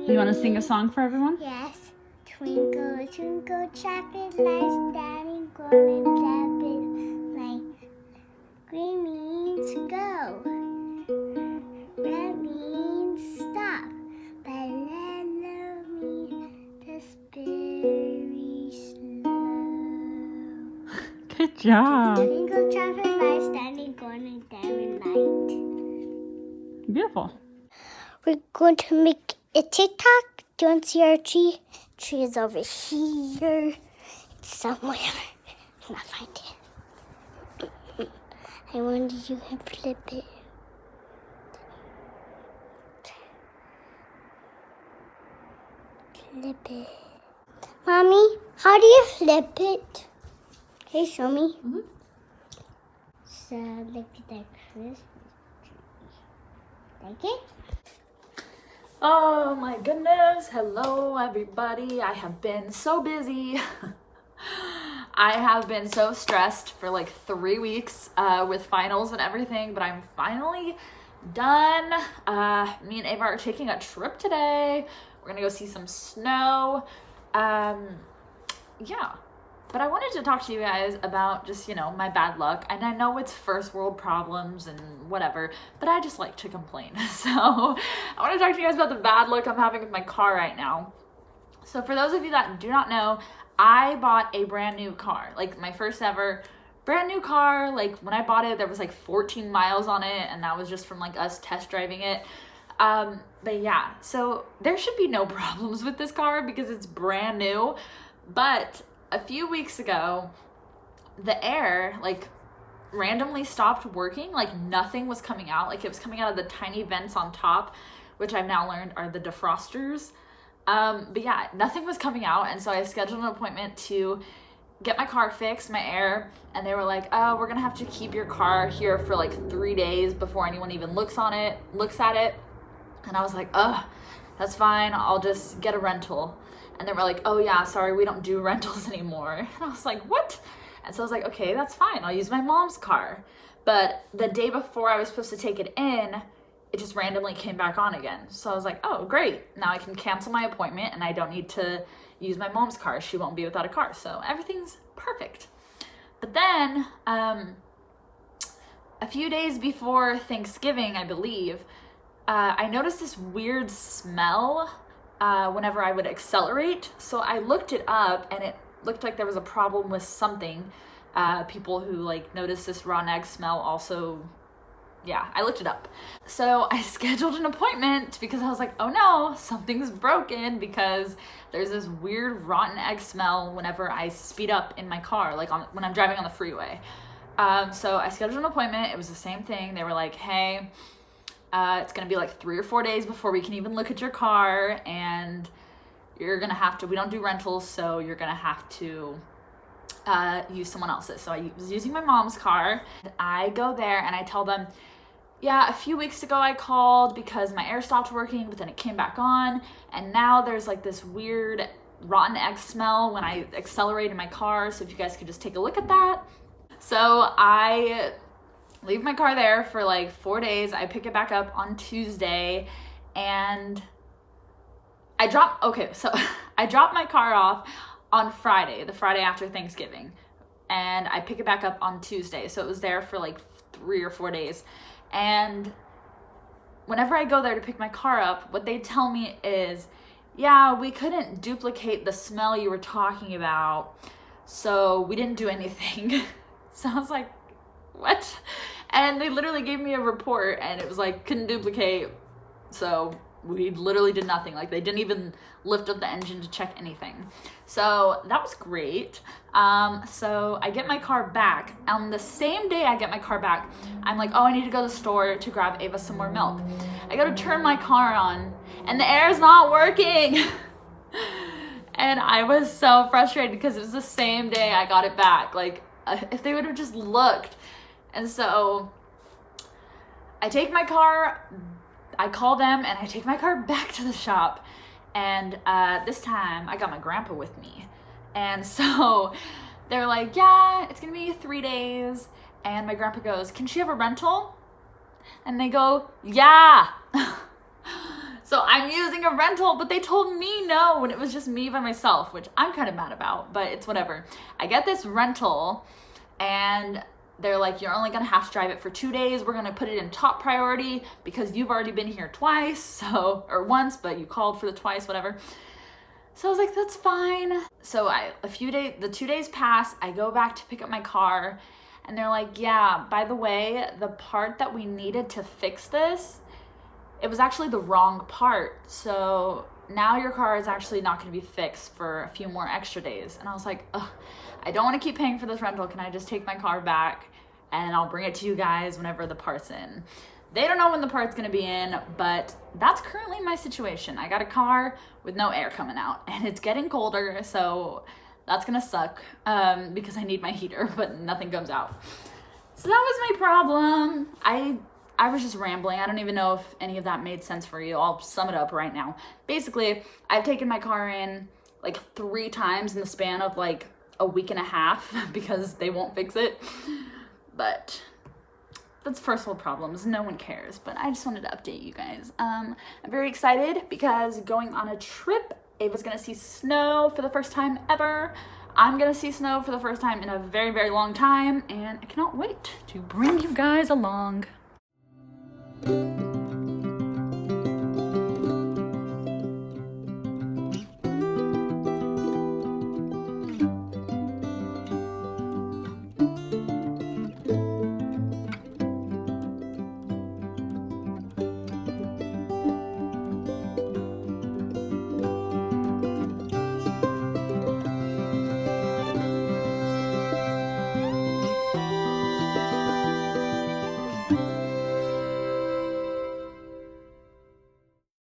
You want to sing a song for everyone? Yes. Twinkle, twinkle, traffic lights, standing golden traffic light. Green means go. Red means stop. But yellow means just very slow. Good job. Twinkle, traffic lights, standing golden traffic light. Beautiful. We're going to make a TikTok. Don't see our tree. Tree is over here. It's somewhere. I cannot find it. I wonder if you can flip it. Flip it. Mommy, how do you flip it? Can you show me? Mhm. So look at that Christmas tree. Like it? Oh my goodness. Hello, everybody. I have been so busy. I have been so stressed for like 3 weeks with finals and everything, but I'm finally done. Me and Ava are taking a trip today. We're gonna go see some snow. Yeah. But I wanted to talk to you guys about just, my bad luck. And I know it's first world problems and whatever, but I just like to complain. So I want to talk to you guys about the bad luck I'm having with my car right now. So for those of you that do not know, I bought a brand new car, like my first ever brand new car. Like when I bought it, there was like 14 miles on it, and that was just from like us test driving it. But yeah, so there should be no problems with this car because it's brand new. But a few weeks ago, the air like randomly stopped working. Like nothing was coming out. Like it was coming out of the tiny vents on top, which I've now learned are the defrosters. But yeah, nothing was coming out. And so I scheduled an appointment to get my car fixed, my air. And they were like, oh, we're gonna have to keep your car here for like 3 days before anyone even looks at it. And I was like, ugh, that's fine. I'll just get a rental. And they were like, oh yeah, sorry, we don't do rentals anymore. And I was like, what? And so I was like, okay, that's fine. I'll use my mom's car. But the day before I was supposed to take it in, it just randomly came back on again. So I was like, oh, great. Now I can cancel my appointment and I don't need to use my mom's car. She won't be without a car. So everything's perfect. But then a few days before Thanksgiving, I believe, I noticed this weird smell whenever I would accelerate. So I looked it up and it looked like there was a problem with something. People who like notice this rotten egg smell also, yeah, I looked it up. So I scheduled an appointment because I was like, oh no, something's broken because there's this weird rotten egg smell whenever I speed up in my car, like when I'm driving on the freeway. So I scheduled an appointment. It was the same thing. They were like, hey, it's gonna be like 3 or 4 days before we can even look at your car, and you're gonna have to, we don't do rentals, so you're gonna have to use someone else's. So I was using my mom's car. I go there and I tell them, yeah, a few weeks ago I called because my air stopped working, but then it came back on, and now there's like this weird rotten egg smell when I accelerate in my car, so if you guys could just take a look at that. So I leave my car there for like 4 days. I pick it back up on Tuesday, and I drop my car off on Friday, the Friday after Thanksgiving, and I pick it back up on Tuesday. So it was there for like 3 or 4 days. And whenever I go there to pick my car up, what they tell me is, yeah, we couldn't duplicate the smell you were talking about, so we didn't do anything. So I was like, what? And they literally gave me a report and it was like, couldn't duplicate, so we literally did nothing. Like they didn't even lift up the engine to check anything. So that was great. So I get my car back. On the same day I get my car back, I'm like, oh, I need to go to the store to grab Ava some more milk. I go to turn my car on and the air's not working. And I was so frustrated because it was the same day I got it back. Like if they would have just looked. And so I take my car, I call them, and I take my car back to the shop. And this time I got my grandpa with me. And so they're like, yeah, it's gonna be 3 days. And my grandpa goes, can she have a rental? And they go, yeah. So I'm using a rental, but they told me no when it was just me by myself, which I'm kind of mad about, but it's whatever. I get this rental and they're like, you're only gonna have to drive it for 2 days. We're gonna put it in top priority because you've already been here twice, so, or once, but you called for the twice, whatever. So I was like, that's fine. So the 2 days pass, I go back to pick up my car and they're like, yeah, by the way, the part that we needed to fix this, it was actually the wrong part. So now your car is actually not gonna be fixed for a few more extra days. And I was like, ugh, I don't wanna keep paying for this rental. Can I just take my car back and I'll bring it to you guys whenever the part's in? They don't know when the part's gonna be in, but that's currently my situation. I got a car with no air coming out and it's getting colder, so that's gonna suck because I need my heater, but nothing comes out. So that was my problem. I was just rambling. I don't even know if any of that made sense for you. I'll sum it up right now. Basically, I've taken my car in like 3 times in the span of like a week and a half because they won't fix it. But that's first world problems. No one cares. But I just wanted to update you guys. I'm very excited because going on a trip, Ava's gonna see snow for the first time ever. I'm gonna see snow for the first time in a very, very long time, and I cannot wait to bring you guys along.